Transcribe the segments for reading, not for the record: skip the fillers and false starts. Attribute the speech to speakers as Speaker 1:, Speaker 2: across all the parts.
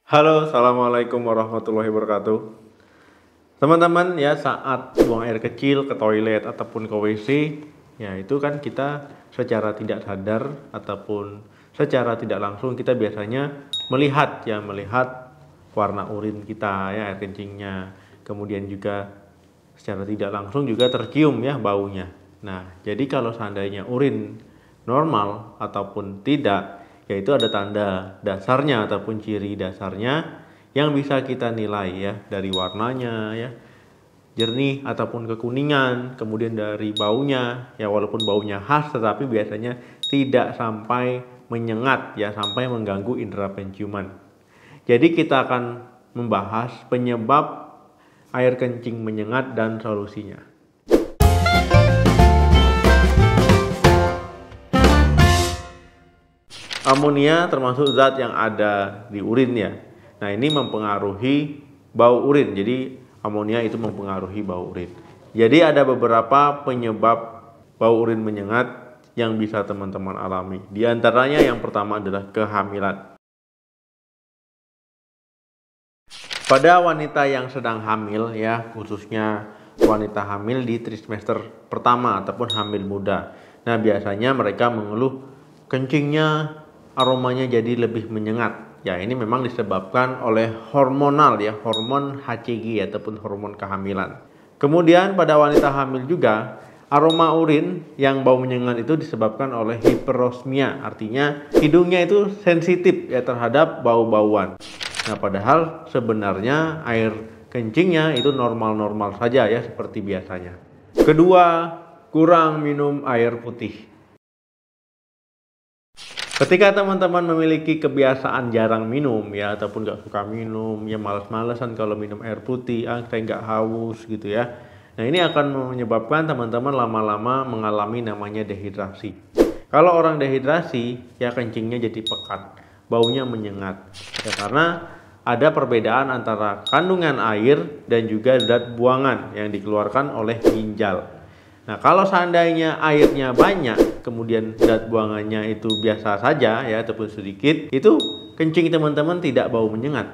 Speaker 1: Halo, assalamualaikum warahmatullahi wabarakatuh. Teman-teman ya, saat buang air kecil ke toilet ataupun ke WC, ya itu kan kita secara tidak sadar ataupun secara tidak langsung kita biasanya melihat warna urin kita ya, air kencingnya. Kemudian juga secara tidak langsung juga tercium ya baunya. Nah, jadi kalau seandainya urin normal ataupun tidak, yaitu ada tanda dasarnya ataupun ciri dasarnya yang bisa kita nilai ya, dari warnanya ya, jernih ataupun kekuningan, kemudian dari baunya ya, walaupun baunya khas tetapi biasanya tidak sampai menyengat ya, sampai mengganggu indera penciuman. Jadi kita akan membahas penyebab air kencing menyengat dan solusinya. Amonia termasuk zat yang ada di urin ya. Nah, ini mempengaruhi bau urin. Jadi amonia itu mempengaruhi bau urin. Jadi ada beberapa penyebab bau urin menyengat yang bisa teman-teman alami. Di antaranya yang pertama adalah kehamilan. Pada wanita yang sedang hamil ya, khususnya wanita hamil di trimester pertama ataupun hamil muda. Nah, biasanya mereka mengeluh kencingnya aromanya jadi lebih menyengat. Ya, ini memang disebabkan oleh hormonal ya, hormon HCG ataupun hormon kehamilan. Kemudian pada wanita hamil juga, aroma urin yang bau menyengat itu disebabkan oleh hiperosmia. Artinya hidungnya itu sensitif ya terhadap bau-bauan. Nah, padahal sebenarnya air kencingnya itu normal-normal saja ya, seperti biasanya. Kedua, kurang minum air putih. Ketika teman-teman memiliki kebiasaan jarang minum ya, ataupun gak suka minum ya, malas-malesan kalau minum air putih, saya gak haus gitu ya. Nah, ini akan menyebabkan teman-teman lama-lama mengalami namanya dehidrasi. Kalau orang dehidrasi ya, kencingnya jadi pekat, baunya menyengat ya, karena ada perbedaan antara kandungan air dan juga zat buangan yang dikeluarkan oleh ginjal. Nah, kalau seandainya airnya banyak, kemudian zat buangannya itu biasa saja ya, ataupun sedikit, itu kencing teman-teman tidak bau menyengat.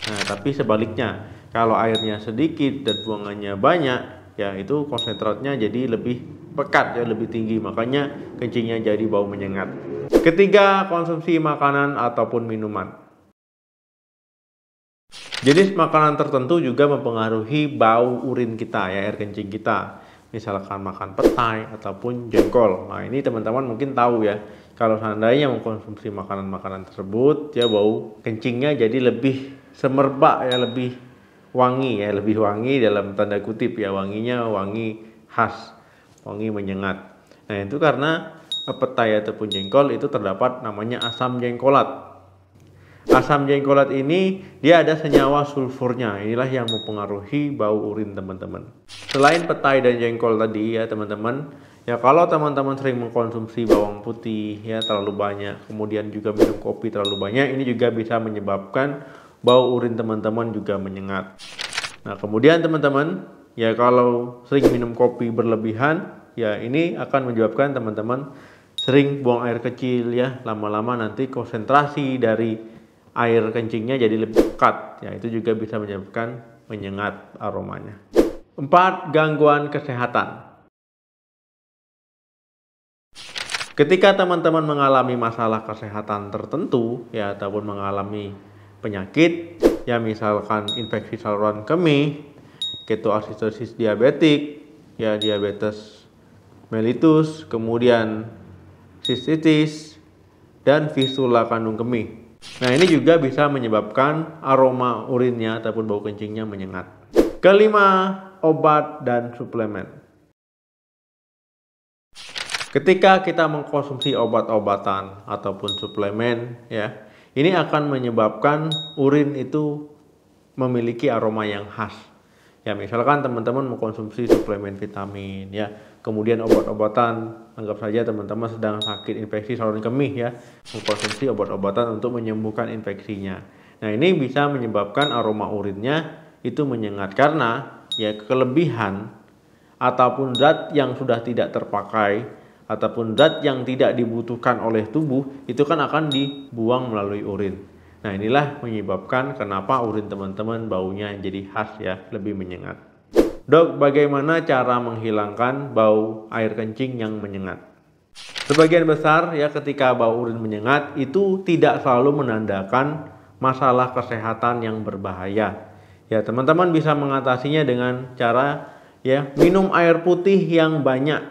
Speaker 1: Nah, tapi sebaliknya, kalau airnya sedikit, zat buangannya banyak, ya itu konsentratnya jadi lebih pekat ya, lebih tinggi, makanya kencingnya jadi bau menyengat. Ketiga, konsumsi makanan ataupun minuman. Jenis makanan tertentu juga mempengaruhi bau urin kita ya, air kencing kita. Misalkan makan petai ataupun jengkol. Nah, ini teman-teman mungkin tahu ya, kalau seandainya mengkonsumsi makanan-makanan tersebut ya, bau kencingnya jadi lebih semerbak ya, lebih wangi ya, lebih wangi dalam tanda kutip ya, wanginya wangi khas, wangi menyengat. Nah, itu karena petai ataupun jengkol itu terdapat namanya asam jengkolat. Asam jengkolat ini dia ada senyawa sulfurnya. Inilah yang mempengaruhi bau urin teman-teman. Selain petai dan jengkol tadi ya teman-teman, ya kalau teman-teman sering mengkonsumsi bawang putih ya terlalu banyak, kemudian juga minum kopi terlalu banyak, ini juga bisa menyebabkan bau urin teman-teman juga menyengat. Nah, kemudian teman-teman, ya kalau sering minum kopi berlebihan, ya ini akan menyebabkan teman-teman sering buang air kecil ya, lama-lama nanti konsentrasi dari air kencingnya jadi lebih pekat ya, itu juga bisa menyebabkan menyengat aromanya. 4. Gangguan kesehatan. Ketika teman-teman mengalami masalah kesehatan tertentu ya, ataupun mengalami penyakit ya, misalkan infeksi saluran kemih, ketoasistosis diabetik ya, diabetes mellitus, kemudian sistitis dan fistula kandung kemih. Nah, ini juga bisa menyebabkan aroma urinnya ataupun bau kencingnya menyengat. Kelima, obat dan suplemen. Ketika kita mengkonsumsi obat-obatan ataupun suplemen ya, ini akan menyebabkan urin itu memiliki aroma yang khas. Ya, misalkan teman-teman mengkonsumsi suplemen vitamin ya, kemudian obat-obatan, anggap saja teman-teman sedang sakit infeksi saluran kemih ya, mengkonsumsi obat-obatan untuk menyembuhkan infeksinya. Nah, ini bisa menyebabkan aroma urinnya itu menyengat karena ya kelebihan ataupun zat yang sudah tidak terpakai ataupun zat yang tidak dibutuhkan oleh tubuh itu kan akan dibuang melalui urin. Nah, inilah menyebabkan kenapa urin teman-teman baunya jadi khas ya, lebih menyengat. Dok, bagaimana cara menghilangkan bau air kencing yang menyengat? Sebagian besar ya ketika bau urin menyengat itu tidak selalu menandakan masalah kesehatan yang berbahaya. Ya, teman-teman bisa mengatasinya dengan cara ya minum air putih yang banyak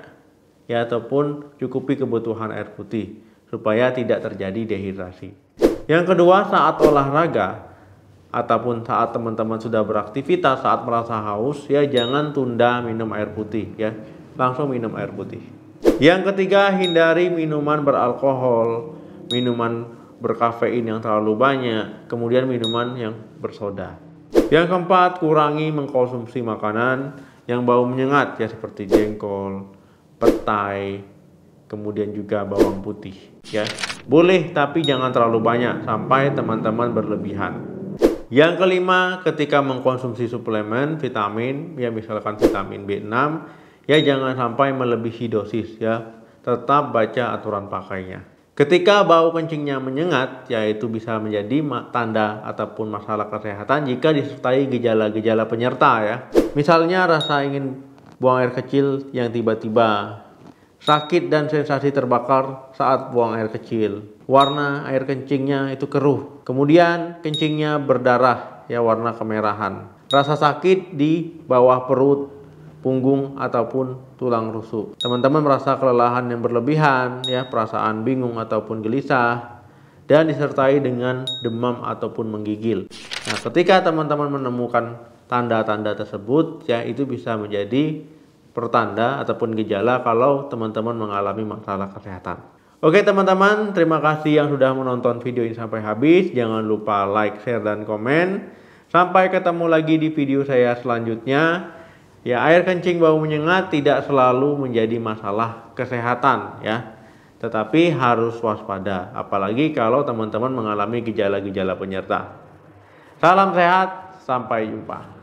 Speaker 1: ya, ataupun cukupi kebutuhan air putih supaya tidak terjadi dehidrasi. Yang kedua, saat olahraga ataupun saat teman-teman sudah beraktivitas, saat merasa haus ya jangan tunda minum air putih ya, langsung minum air putih. Yang ketiga, hindari minuman beralkohol, minuman berkafein yang terlalu banyak, kemudian minuman yang bersoda. Yang keempat, kurangi mengkonsumsi makanan yang bau menyengat ya, seperti jengkol, petai, kemudian juga bawang putih ya. Boleh tapi jangan terlalu banyak sampai teman-teman berlebihan. Yang kelima, ketika mengkonsumsi suplemen vitamin ya, misalkan vitamin B6 ya, jangan sampai melebihi dosis ya. Tetap baca aturan pakainya. Ketika bau kencingnya menyengat ya, itu bisa menjadi tanda ataupun masalah kesehatan jika disertai gejala-gejala penyerta ya. Misalnya rasa ingin buang air kecil yang tiba-tiba, sakit dan sensasi terbakar saat buang air kecil, warna air kencingnya itu keruh, kemudian kencingnya berdarah ya, warna kemerahan, rasa sakit di bawah perut, punggung ataupun tulang rusuk. Teman-teman merasa kelelahan yang berlebihan ya, perasaan bingung ataupun gelisah, dan disertai dengan demam ataupun menggigil. Nah, ketika teman-teman menemukan tanda-tanda tersebut ya, itu bisa menjadi pertanda ataupun gejala kalau teman-teman mengalami masalah kesehatan. Oke teman-teman, terima kasih yang sudah menonton video ini sampai habis. Jangan lupa like, share, dan komen. Sampai ketemu lagi di video saya selanjutnya. Ya, air kencing bau menyengat tidak selalu menjadi masalah kesehatan ya, tetapi harus waspada, apalagi kalau teman-teman mengalami gejala-gejala penyerta. Salam sehat, sampai jumpa.